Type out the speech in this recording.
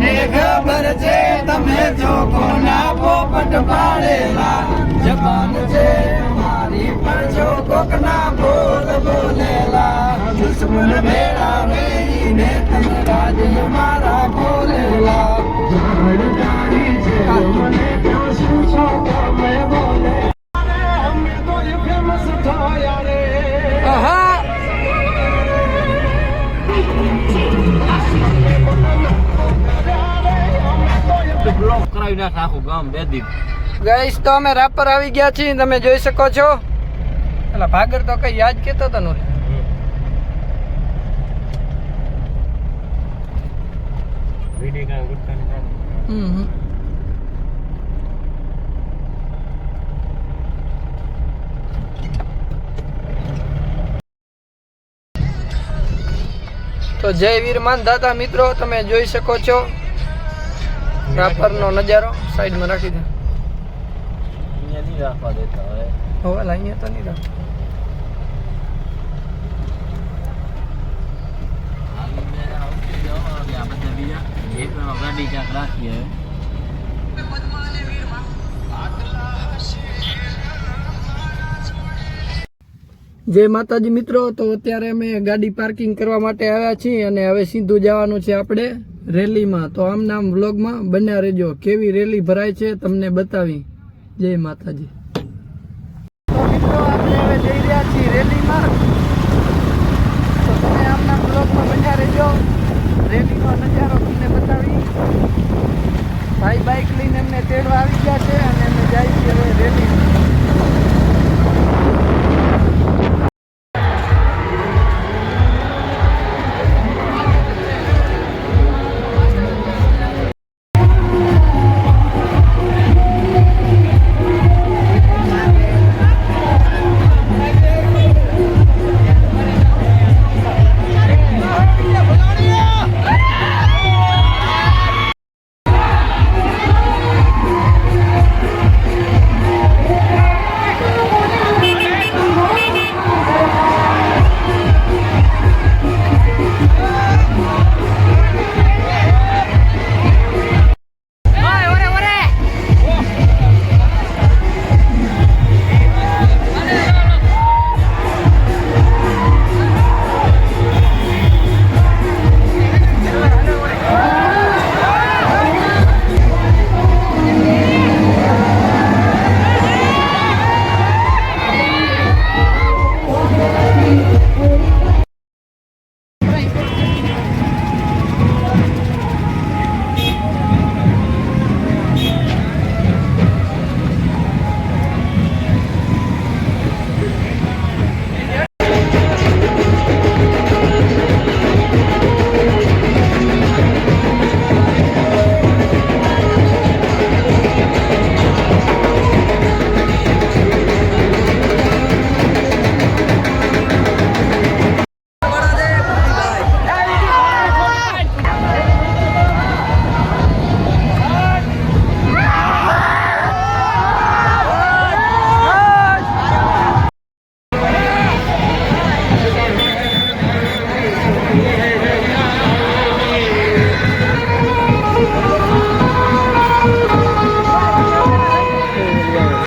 મને ખબર છે તમે જો કોના પોપટ પાડેલા જબાન છે મારી પર જો કોકના બોલ બોલેલા દુશ્મન ભેળા વેઈને તમે રાજ મારા બોલેલા જડદારી છે મને ક્યાં શું છો તમે બોલે અમે તો એ ફેમસ થયા રે આહા બ્લોક કરાવી નાખ આખું ગામ બે દી ગાઈસ તો અમે રાપર આવી ગયા છીએ તમે જોઈ શકો છો એટલે ભાગર તો કઈ યાદ કેતો હતો નો વિડિયો કા ગુટકા તો જય વીર માનધાતા મિત્રો તમે જોઈ શકો છો રાપર નો નજારો સાઈડ માં રાખી દે અહીંયા નહીં રાખવા દેતા હવે હવે અહીંયા તો નહીં રાખ ગાડી ક્યાંક રાખીએ જય માતાજી મિત્રો તો અત્યારે અમે ગાડી પાર્કિંગ કરવા માટે આવ્યા છીએ અને હવે સીધું જવાનું છે આપણે રેલીમાં તો આમ નામ વ્લોગમાં બન્યા રહેજો કેવી રેલી ભરાય છે તમને બતાવી જય માતાજી તો મિત્રો આપણે હવે જઈ રહ્યા છીએ રેલીમાં તો તમે આમ નામ વ્લોગમાં બન્યા રહેજો રેલીનો નજારો તમને